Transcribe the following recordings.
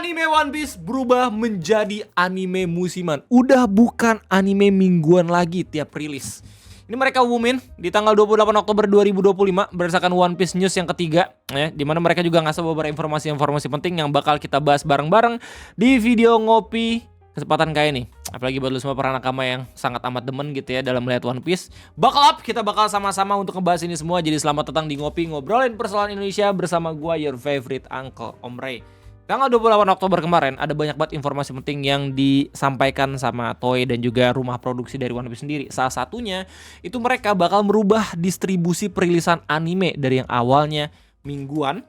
Anime One Piece berubah menjadi anime musiman. Udah bukan anime mingguan lagi tiap rilis. Ini mereka umumin di tanggal 28 Oktober 2025 berdasarkan One Piece News yang ketiga, ya, dimana mereka juga ngasih beberapa informasi-informasi penting yang bakal kita bahas bareng-bareng di video ngopi kesempatan kayak ini. Apalagi buat lu semua para nakama yang sangat amat demen gitu ya dalam melihat One Piece. Buckle up, kita bakal sama-sama untuk ngebahas ini semua. Jadi selamat datang di Ngopi Ngobrolin Persoalan Indonesia bersama gua, your favorite uncle, Om Ray. Tanggal 28 Oktober kemarin ada banyak banget informasi penting yang disampaikan sama Toei dan juga rumah produksi dari One Piece sendiri. Salah satunya itu mereka bakal merubah distribusi perilisan anime dari yang awalnya mingguan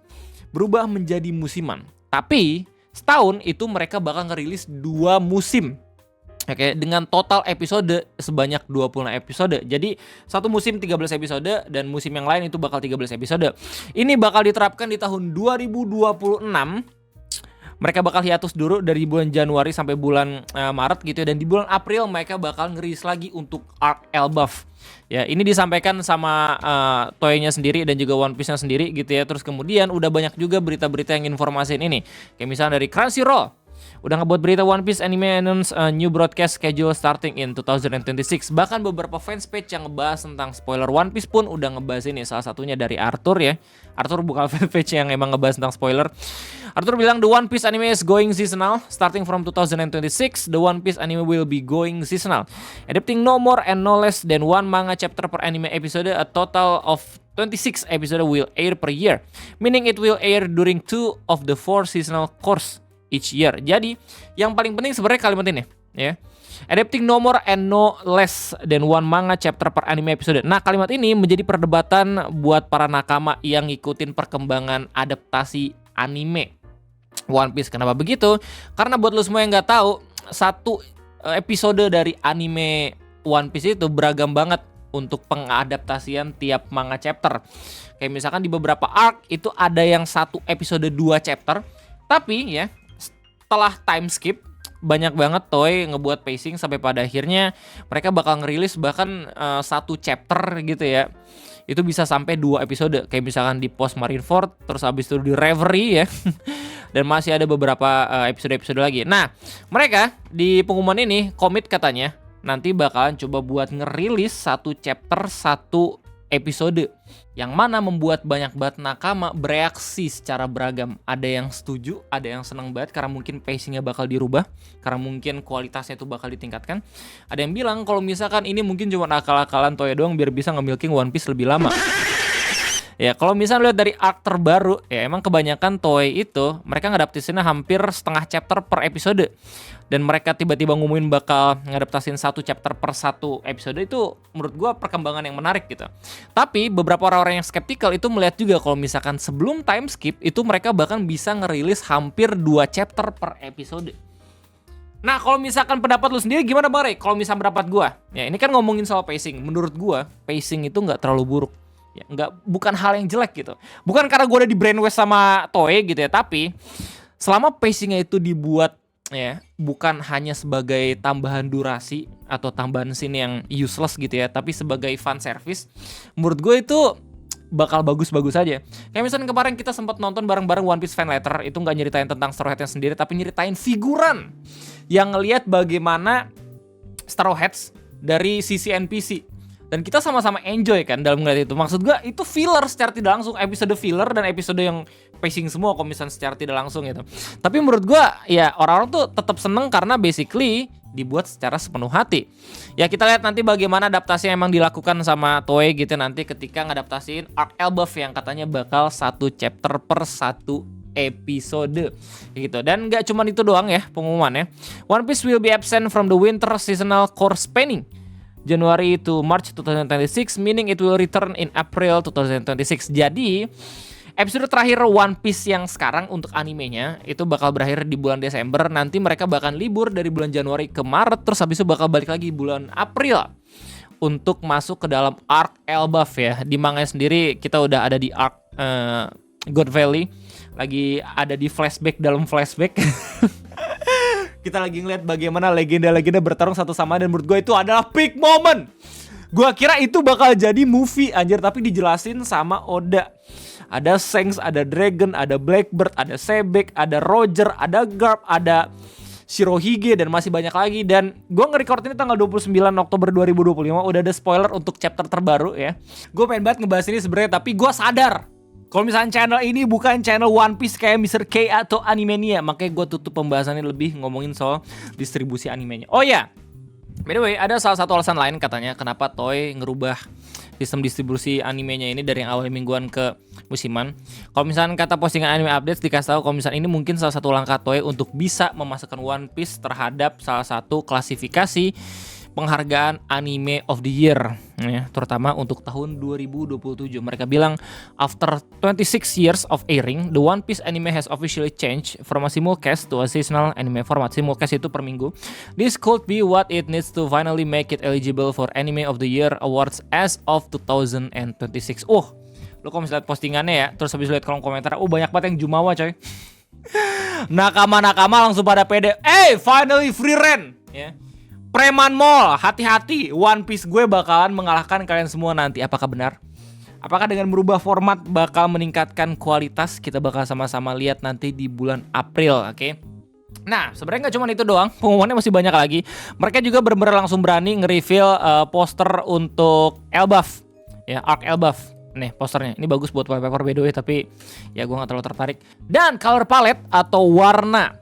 berubah menjadi musiman. Tapi setahun itu mereka bakal ngerilis 2 musim. Oke, dengan total episode sebanyak 26 episode. Jadi satu musim 13 episode dan musim yang lain itu bakal 13 episode. Ini bakal diterapkan di tahun 2026. Mereka bakal hiatus dulu dari bulan Januari sampai bulan Maret gitu ya. Dan di bulan April mereka bakal ngerilis lagi untuk Arc Elbaf. Ya, ini disampaikan sama Toei-nya sendiri dan juga One Piece-nya sendiri gitu ya. Terus kemudian udah banyak juga berita-berita yang informasiin ini. Kayak misalnya dari Crunchyroll udah ngebuat berita One Piece anime announce new broadcast schedule starting in 2026. Bahkan beberapa fanspage yang ngebahas tentang spoiler One Piece pun udah ngebahas ini. Salah satunya dari Arthur ya. Arthur bukan fanpage yang emang ngebahas tentang spoiler. Arthur bilang the One Piece anime is going seasonal starting from 2026. The One Piece anime will be going seasonal, adapting no more and no less than 1 manga chapter per anime episode. A total of 26 episode will air per year, meaning it will air during 2 of the 4 seasonal course each year. Jadi yang paling penting sebenarnya kalimat ini ya. Adapting no more and no less than 1 manga chapter per anime episode. Nah, kalimat ini menjadi perdebatan buat para nakama yang ngikutin perkembangan adaptasi anime One Piece. Kenapa begitu? Karena buat lo semua yang nggak tahu, satu episode dari anime One Piece itu beragam banget untuk pengadaptasian tiap manga chapter. Kayak misalkan di beberapa arc itu ada yang 1 episode 2 chapter. Tapi ya setelah time skip banyak banget Toei ngebuat pacing sampai pada akhirnya mereka bakal ngerilis bahkan 1 chapter gitu ya. Itu bisa sampai 2 episode kayak misalkan di Post Marineford, terus habis itu di Reverie ya. Dan masih ada beberapa episode-episode lagi. Nah, mereka di pengumuman ini komit katanya nanti bakalan coba buat ngerilis 1 chapter 1 episode, yang mana membuat banyak banget nakama bereaksi secara beragam. Ada yang setuju, ada yang senang banget karena mungkin pacingnya bakal dirubah, karena mungkin kualitasnya itu bakal ditingkatkan. Ada yang bilang kalau misalkan ini mungkin cuma akal-akalan Toei doang biar bisa nge-milking One Piece lebih lama. Ya, kalau misalnya lihat dari arc terbaru, ya emang kebanyakan Toei itu mereka ngadaptasinnya hampir setengah chapter per episode. Dan mereka tiba-tiba ngumumin bakal ngadaptasin 1 chapter per 1 episode, itu menurut gua perkembangan yang menarik gitu. Tapi beberapa orang-orang yang skeptikal itu melihat juga kalau misalkan sebelum time skip itu mereka bahkan bisa ngerilis hampir 2 chapter per episode. Nah, kalau misalkan pendapat lu sendiri gimana Bang Ray? Kalau misalkan pendapat gua, ya ini kan ngomongin soal pacing. Menurut gua, pacing itu nggak terlalu buruk. Ya, bukan hal yang jelek gitu. Bukan karena gue udah di brainwash sama Toei gitu ya, tapi selama pacingnya itu dibuat ya bukan hanya sebagai tambahan durasi atau tambahan scene yang useless gitu ya, tapi sebagai fan service, menurut gue itu bakal bagus-bagus aja. Kayak misalnya kemarin kita sempat nonton bareng-bareng One Piece Fan Letter, itu nggak nyeritain tentang Straw Hats sendiri, tapi nyeritain figuran yang ngelihat bagaimana Straw Hats dari sisi NPC. Dan kita sama-sama enjoy kan dalam ngeliat itu. Maksud gue itu filler secara tidak langsung. Episode filler dan episode yang pacing semua kalau misalnya secara tidak langsung gitu. Tapi menurut gue ya orang-orang tuh tetap seneng karena basically dibuat secara sepenuh hati. Ya kita lihat nanti bagaimana adaptasi yang emang dilakukan sama Toei gitu nanti ketika ngadaptasiin Arc Elbaf yang katanya bakal 1 chapter per 1 episode gitu. Dan gak cuma itu doang ya pengumumannya. One Piece will be absent from the winter seasonal course spanning January to March 2026, meaning it will return in April 2026. Jadi, episode terakhir One Piece yang sekarang untuk animenya itu bakal berakhir di bulan Desember. Nanti mereka bakal libur dari bulan Januari ke Maret, terus habis itu bakal balik lagi bulan April untuk masuk ke dalam Arc Elbaf ya. Di manga sendiri kita udah ada di Arc God Valley, lagi ada di flashback dalam flashback. Kita lagi ngeliat bagaimana legenda-legenda bertarung satu sama, dan menurut gue itu adalah peak moment Gua kira itu bakal jadi movie anjir, tapi dijelasin sama Oda. Ada Shanks, ada Dragon, ada Blackbird, ada Sebek, ada Roger, ada Garp, ada Shirohige, dan masih banyak lagi. Dan gue nge-record ini tanggal 29 Oktober 2025. Udah ada spoiler untuk chapter terbaru ya. Gue pengen banget ngebahas ini sebenarnya, tapi gue sadar kalau misalnya channel ini bukan channel One Piece kayak Mr. K atau Animania, makanya gue tutup pembahasannya lebih ngomongin soal distribusi animenya. Oh ya, by the way, ada salah satu alasan lain katanya kenapa Toei ngerubah sistem distribusi animenya ini dari yang awal mingguan ke musiman. Kalau misalnya kata postingan anime updates dikasih tahu kalau misalnya ini mungkin salah satu langkah Toei untuk bisa memasukkan One Piece terhadap salah satu klasifikasi penghargaan Anime of the Year ya, terutama untuk tahun 2027. Mereka bilang after 26 years of airing, the One Piece anime has officially changed from a simulcast to a seasonal anime format. Simulcast itu per minggu. This could be what it needs to finally make it eligible for Anime of the Year awards as of 2026. Lo kalau misalnya lihat postingannya ya, terus habis lihat kolom komentar, banyak banget yang jumawa coy. Nakama-nakama langsung pada pede. Finally free reign ya. Preman Mall, hati-hati, One Piece gue bakalan mengalahkan kalian semua nanti. Apakah benar? Apakah dengan merubah format bakal meningkatkan kualitas? Kita bakal sama-sama lihat nanti di bulan April, oke? Nah, sebenarnya nggak cuma itu doang, pengumumannya masih banyak lagi. Mereka juga benar-benar langsung berani nge-reveal poster untuk Elbaf, ya, Arc Elbaf. Nih posternya, ini bagus buat wallpaper by the way, tapi ya gue nggak terlalu tertarik. Dan color palette atau warna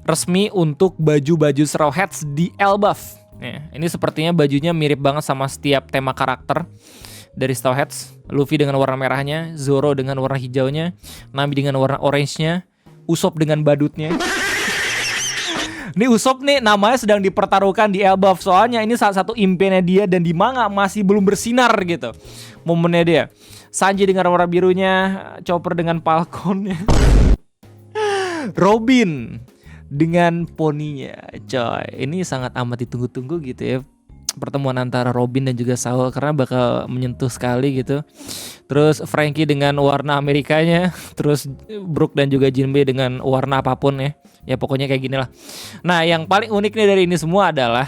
resmi untuk baju-baju Straw Hats di Elbaf. Ya, ini sepertinya bajunya mirip banget sama setiap tema karakter dari Straw Hats. Luffy dengan warna merahnya, Zoro dengan warna hijaunya, Nami dengan warna orange-nya, Usopp dengan badutnya. Ini Usopp nih namanya sedang dipertaruhkan di Elbaf, soalnya ini salah satu impiannya dia dan di manga masih belum bersinar gitu momennya dia. Sanji dengan warna birunya, Chopper dengan falconnya, Robin dengan poninya, coy. Ini sangat amat ditunggu-tunggu gitu ya, pertemuan antara Robin dan juga Saul, karena bakal menyentuh sekali gitu. Terus Frankie dengan warna Amerikanya, terus Brook dan juga Jinbei dengan warna apapun ya. Ya pokoknya kayak gini lah. Nah, yang paling unik nih dari ini semua adalah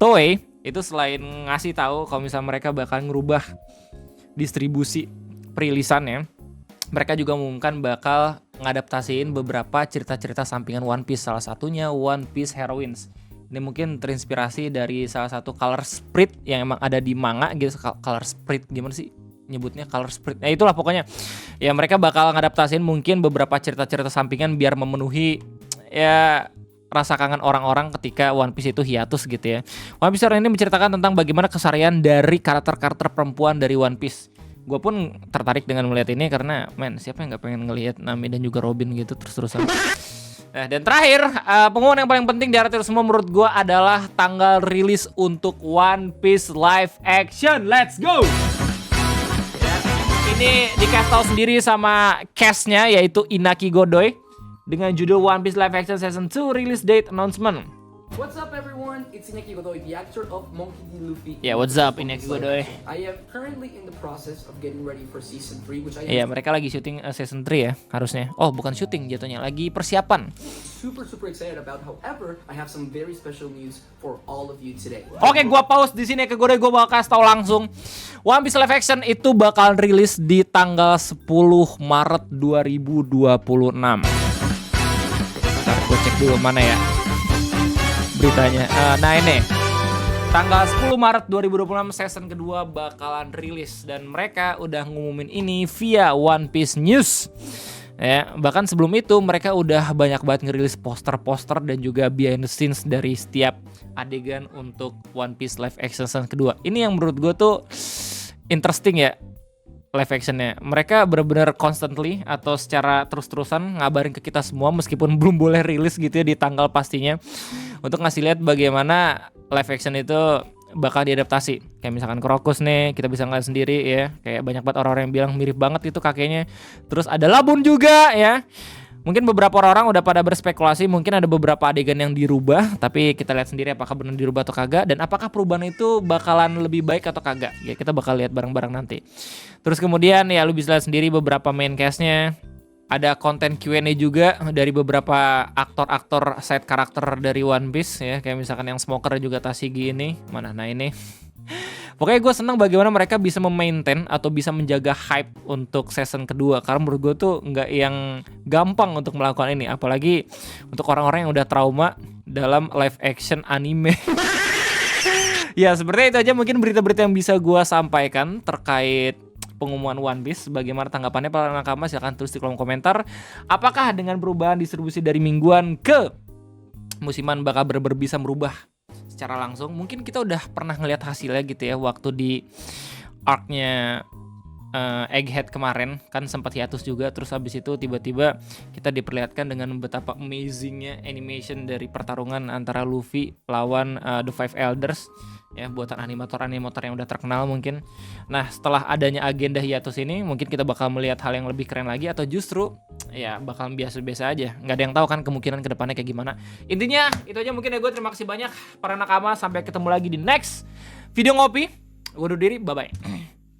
Toei itu selain ngasih tahu kalau misalnya mereka bakal ngerubah distribusi perilisannya, mereka juga mengumumkan bakal ngadaptasiin beberapa cerita-cerita sampingan One Piece. Salah satunya One Piece Heroines. Ini mungkin terinspirasi dari salah satu color sprite yang emang ada di manga gitu. Color sprite gimana sih nyebutnya, color sprite. Nah itulah pokoknya. Ya mereka bakal ngadaptasiin mungkin beberapa cerita-cerita sampingan biar memenuhi ya rasa kangen orang-orang ketika One Piece itu hiatus gitu ya. One Piece ini menceritakan tentang bagaimana keseharian dari karakter-karakter perempuan dari One Piece. Gue pun tertarik dengan melihat ini karena siapa yang gak pengen ngelihat Nami dan juga Robin gitu terus-terusan. Nah, dan terakhir pengumuman yang paling penting di antara semua menurut gue adalah tanggal rilis untuk One Piece live action. Let's go! Ya, ini dikasih tahu sendiri sama castnya yaitu Inaki Godoy dengan judul One Piece live action season 2 release date announcement. What's up everyone, it's Inaki Godoy, the actor of Monkey D. Luffy. Yeah, what's up Inaki Godoy? I am currently in the process of getting ready for season 3, which I am mereka lagi syuting season 3 ya, harusnya. Oh, bukan syuting jatuhnya, lagi persiapan. super excited about. However, I have some very special news for all of you today. Oke, gua pause di sini ke Godoy, gua bakal kasih tahu langsung. One Piece live action itu bakal rilis di tanggal 10 Maret 2026. Bentar, gua cek dulu mana ya beritanya. Nah ini tanggal 10 Maret 2026 season kedua bakalan rilis dan mereka udah ngumumin ini via One Piece News. Ya, bahkan sebelum itu mereka udah banyak banget ngerilis poster-poster dan juga behind the scenes dari setiap adegan untuk One Piece live action season kedua. Ini yang menurut gue tuh interesting ya, live actionnya. Mereka benar-benar constantly atau secara terus-terusan ngabarin ke kita semua meskipun belum boleh rilis gitu ya di tanggal pastinya, untuk ngasih lihat bagaimana live action itu bakal diadaptasi. Kayak misalkan Crocus nih, kita bisa ngeliat sendiri ya, kayak banyak banget orang-orang yang bilang mirip banget itu kakeknya. Terus ada Labun juga ya. Mungkin beberapa orang udah pada berspekulasi, mungkin ada beberapa adegan yang dirubah, tapi kita lihat sendiri apakah benar dirubah atau kagak, dan apakah perubahan itu bakalan lebih baik atau kagak. Ya kita bakal lihat bareng-bareng nanti. Terus kemudian ya lu bisa lihat sendiri beberapa main cast-nya. Ada konten Q&A juga dari beberapa aktor-aktor side karakter dari One Piece ya, kayak misalkan yang Smoker juga Tashigi ini. Mana? Nah ini Pokoknya gue senang bagaimana mereka bisa memaintain atau bisa menjaga hype untuk season kedua. Karena menurut gue tuh nggak yang gampang untuk melakukan ini, apalagi untuk orang-orang yang udah trauma dalam live action anime. Ya seperti itu aja mungkin berita-berita yang bisa gue sampaikan terkait pengumuman One Piece. Bagaimana tanggapannya para nakama? Silahkan tulis di kolom komentar. Apakah dengan perubahan distribusi dari mingguan ke musiman bakal bener-bener bisa merubah secara langsung? Mungkin kita udah pernah ngeliat hasilnya gitu ya, waktu di arc-nya Egghead kemarin kan sempat hiatus juga, terus habis itu tiba-tiba kita diperlihatkan dengan betapa amazingnya animation dari pertarungan antara Luffy lawan The Five Elders ya, buatan animator yang udah terkenal mungkin. Nah setelah adanya agenda hiatus ini mungkin kita bakal melihat hal yang lebih keren lagi, atau justru ya bakal biasa-biasa aja, nggak ada yang tahu kan kemungkinan kedepannya kayak gimana. Intinya itu aja mungkin ya gue. Terima kasih banyak para nakama, sampai ketemu lagi di next video ngopi. Gue undur diri, bye bye.